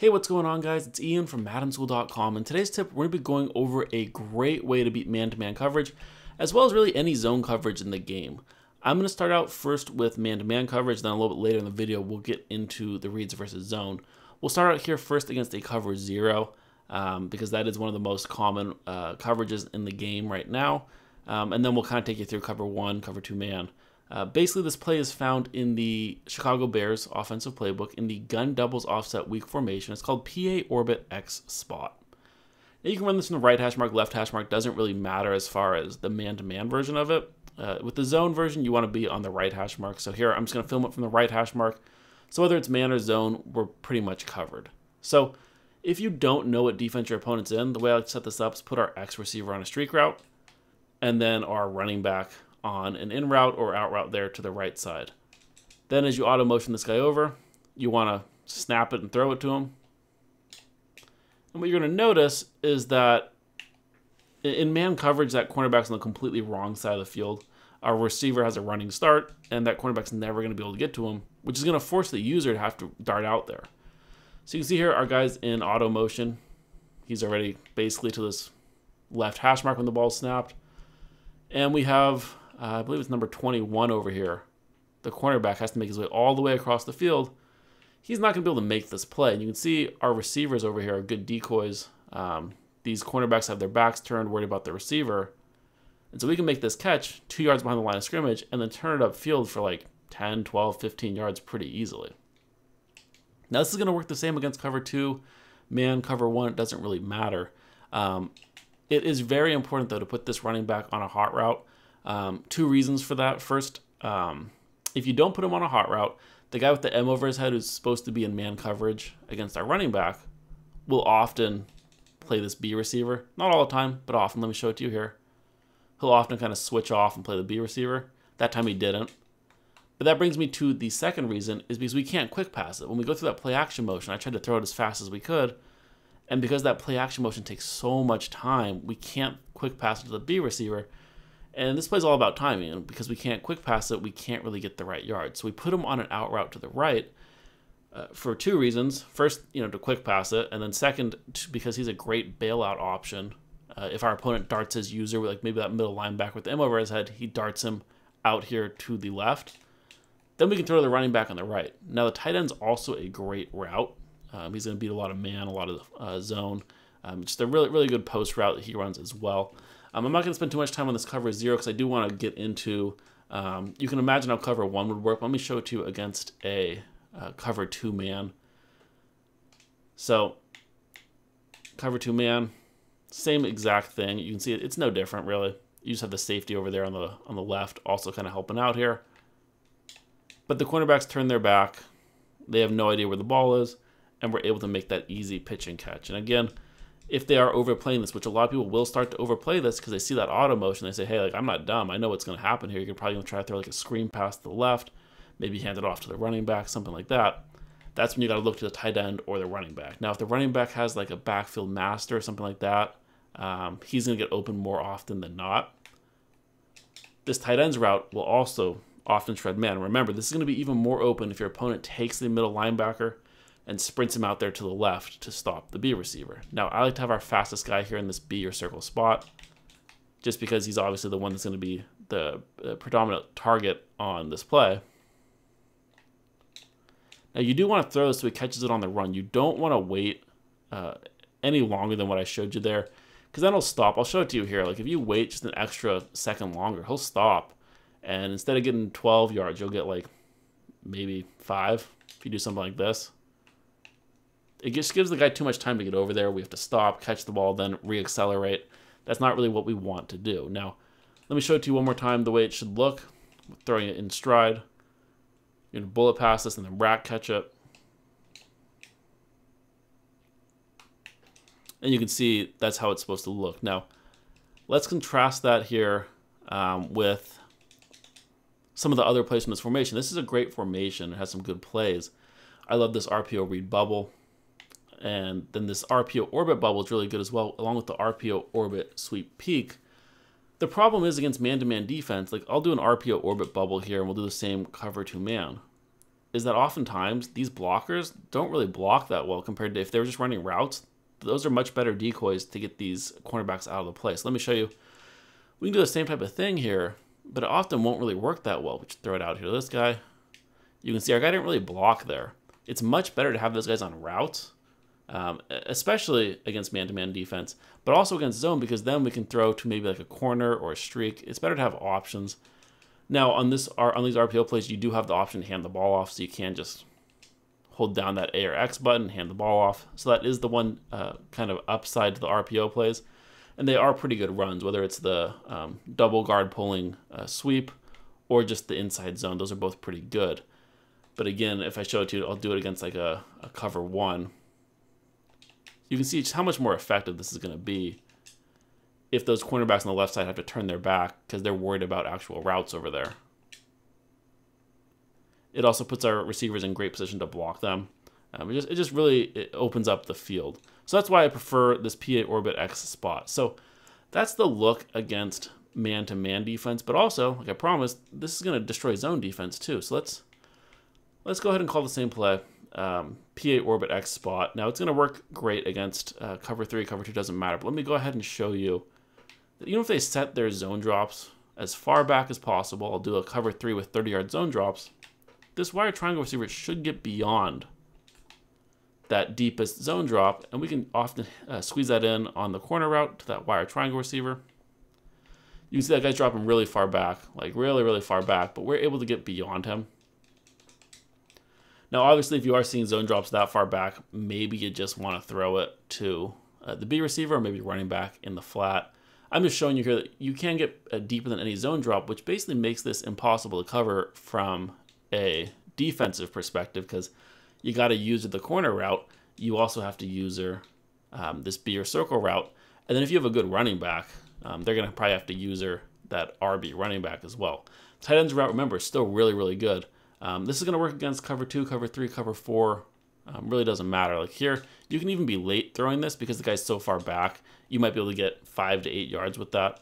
Hey, what's going on, guys? It's Ian from MaddenSchool.com, and today's tip, we're going to be going over a great way to beat man-to-man coverage, as well as really any zone coverage in the game. I'm going to start out first with man-to-man coverage, then a little bit later in the video, we'll get into the reads versus zone. We'll start out here first against a cover zero, because that is one of the most common coverages in the game right now, and then we'll kind of take you through cover one, cover two man. Basically, this play is found in the Chicago Bears offensive playbook in the gun doubles offset weak formation. It's called PA Orbit X Spot. Now you can run this in the right hash mark, left hash mark. Doesn't really matter as far as the man-to-man version of it. With the zone version, you want to be on the right hash mark. So here, I'm just going to film it from the right hash mark. So whether it's man or zone, we're pretty much covered. So if you don't know what defense your opponent's in, the way I like to set this up is put our X receiver on a streak route, and then our running back on an in route or out route there to the right side. Then as you auto motion this guy over, you want to snap it and throw it to him. And what you're going to notice is that in man coverage, that cornerback's on the completely wrong side of the field. Our receiver has a running start, and that cornerback's never going to be able to get to him, which is going to force the user to have to dart out there. So you can see here, our guy's in auto motion. He's already basically to this left hash mark when the ball's snapped. And we have, I believe it's number 21 over here. The cornerback has to make his way all the way across the field. He's not going to be able to make this play. And you can see our receivers over here are good decoys. These cornerbacks have their backs turned, worried about the receiver. And so we can make this catch 2 yards behind the line of scrimmage and then turn it upfield for like 10, 12, 15 yards pretty easily. Now this is going to work the same against cover two, man, cover one. It doesn't really matter. It is very important, though, to put this running back on a hot route. Two reasons for that. First, if you don't put him on a hot route, the guy with the M over his head who's supposed to be in man coverage against our running back will often play this B receiver. Not all the time, but often. Let me show it to you here. He'll often kind of switch off and play the B receiver. That time he didn't. But that brings me to the second reason, is because we can't quick pass it. When we go through that play action motion, I tried to throw it as fast as we could. And because that play action motion takes so much time, we can't quick pass it to the B receiver. And this play's all about timing. And because we can't quick pass it, we can't really get the right yard. So we put him on an out route to the right for two reasons. First, to quick pass it. And then second, because he's a great bailout option. If our opponent darts his user, like maybe that middle linebacker with the M over his head, he darts him out here to the left. Then we can throw the running back on the right. Now the tight end's also a great route. He's going to beat a lot of man, a lot of zone. Just a really, really good post route that he runs as well. I'm not going to spend too much time on this cover zero because I do want to get into, you can imagine how cover one would work. Let me show it to you against a cover two man. So cover two man, same exact thing. You can see it's no different really. You just have the safety over there on the left also kind of helping out here. But the cornerbacks turn their back. They have no idea where the ball is. And we're able to make that easy pitch and catch. And again, if they are overplaying this, which a lot of people will start to overplay this because they see that auto motion, they say, hey, like I'm not dumb. I know what's going to happen here. You're probably going to try to throw like a screen pass to the left, maybe hand it off to the running back, something like that. That's when you got to look to the tight end or the running back. Now, if the running back has like a backfield master or something like that, he's going to get open more often than not. This tight end's route will also often shred man. Remember, this is going to be even more open if your opponent takes the middle linebacker and sprints him out there to the left to stop the B receiver. Now, I like to have our fastest guy here in this B or circle spot, just because he's obviously the one that's going to be the predominant target on this play. Now, you do want to throw this so he catches it on the run. You don't want to wait any longer than what I showed you there, because then he'll stop. I'll show it to you here. Like, if you wait just an extra second longer, he'll stop. And instead of getting 12 yards, you'll get like maybe 5 if you do something like this. It just gives the guy too much time to get over there. We have to stop, catch the ball, then reaccelerate. That's not really what we want to do. Now, let me show it to you one more time the way it should look. Throwing it in stride. You're going to bullet pass this and then rack catch it. And you can see that's how it's supposed to look. Now, let's contrast that here with some of the other plays from this formation. This is a great formation. It has some good plays. I love this RPO read bubble. And then this RPO orbit bubble is really good as well, along with the RPO orbit sweep peak. The problem is against man-to-man defense, like I'll do an RPO orbit bubble here and we'll do the same cover two man. is that oftentimes these blockers don't really block that well compared to if they were just running routes. Those are much better decoys to get these cornerbacks out of the play. So let me show you. We can do the same type of thing here, but it often won't really work that well. We just throw it out here to this guy. You can see our guy didn't really block there. It's much better to have those guys on routes, especially against man-to-man defense, but also against zone, because then we can throw to maybe like a corner or a streak. It's better to have options. Now on these RPO plays, you do have the option to hand the ball off, so you can just hold down that A or X button, hand the ball off. So that is the one kind of upside to the RPO plays. And they are pretty good runs, whether it's the double guard pulling sweep or just the inside zone. Those are both pretty good. But again, if I show it to you, I'll do it against like a cover one. You can see just how much more effective this is going to be if those cornerbacks on the left side have to turn their back because they're worried about actual routes over there. It also puts our receivers in great position to block them. It just really opens up the field. So that's why I prefer this P8 Orbit X spot. So that's the look against man-to-man defense, but also, like I promised, this is going to destroy zone defense too. So let's go ahead and call the same play, P8 Orbit X spot. Now it's going to work great against cover 3, cover 2, doesn't matter. But let me go ahead and show you that even if they set their zone drops as far back as possible, I'll do a cover 3 with 30-yard zone drops. This wire triangle receiver should get beyond that deepest zone drop, and we can often squeeze that in on the corner route to that wire triangle receiver. You can see that guy's dropping really far back, like really, really far back, but we're able to get beyond him. Now, obviously, if you are seeing zone drops that far back, maybe you just want to throw it to the B receiver or maybe running back in the flat. I'm just showing you here that you can get deeper than any zone drop, which basically makes this impossible to cover from a defensive perspective because you got to use the corner route. You also have to use this B or circle route. And then if you have a good running back, they're going to probably have to use that RB running back as well. Tight ends route, remember, is still really, really good. This is going to work against cover 2, cover 3, cover 4. Really doesn't matter. Like here, you can even be late throwing this because the guy's so far back. You might be able to get 5 to 8 yards with that.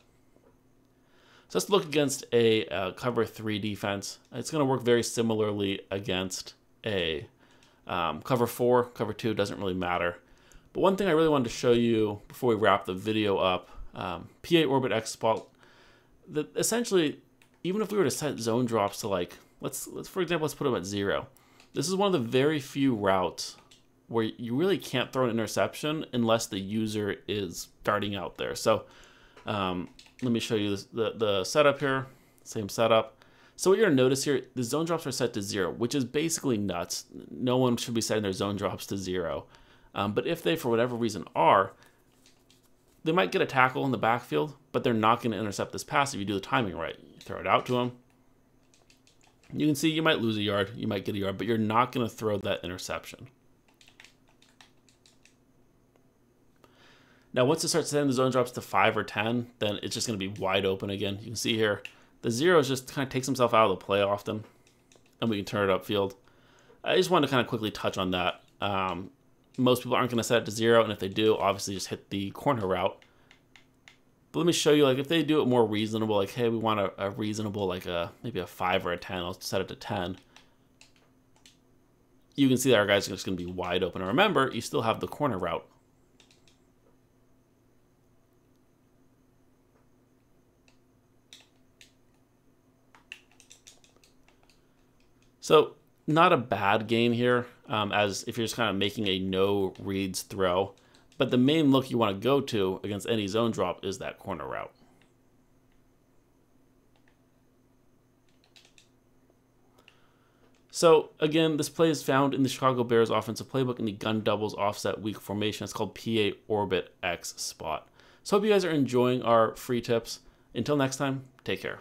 So let's look against a cover 3 defense. It's going to work very similarly against a cover 4, cover 2, doesn't really matter. But one thing I really wanted to show you before we wrap the video up, P8 Orbit X spot, that essentially, even if we were to set zone drops to like, for example, let's put them at 0. This is one of the very few routes where you really can't throw an interception unless the user is starting out there. So let me show you the setup here, same setup. So what you're gonna notice here, the zone drops are set to 0, which is basically nuts. No one should be setting their zone drops to 0. But if they, for whatever reason, are, they might get a tackle in the backfield, but they're not gonna intercept this pass if you do the timing right. You throw it out to them. You can see you might lose a yard, you might get a yard, but you're not gonna throw that interception. Now, once it starts setting the zone drops to 5 or 10, then it's just gonna be wide open again. You can see here, the 0 just kind of takes himself out of the play often, and we can turn it upfield. I just wanted to kind of quickly touch on that. Most people aren't going to set it to 0, and if they do, obviously just hit the corner route. But let me show you, like if they do it more reasonable, like hey, we want a reasonable, like maybe a 5 or a 10. I'll set it to 10. You can see that our guys are just going to be wide open. And remember, you still have the corner route. So not a bad game here, as if you're just kind of making a no reads throw. But the main look you want to go to against any zone drop is that corner route. So again, this play is found in the Chicago Bears offensive playbook in the gun doubles offset weak formation. It's called P8 Orbit X spot. So hope you guys are enjoying our free tips. Until next time, take care.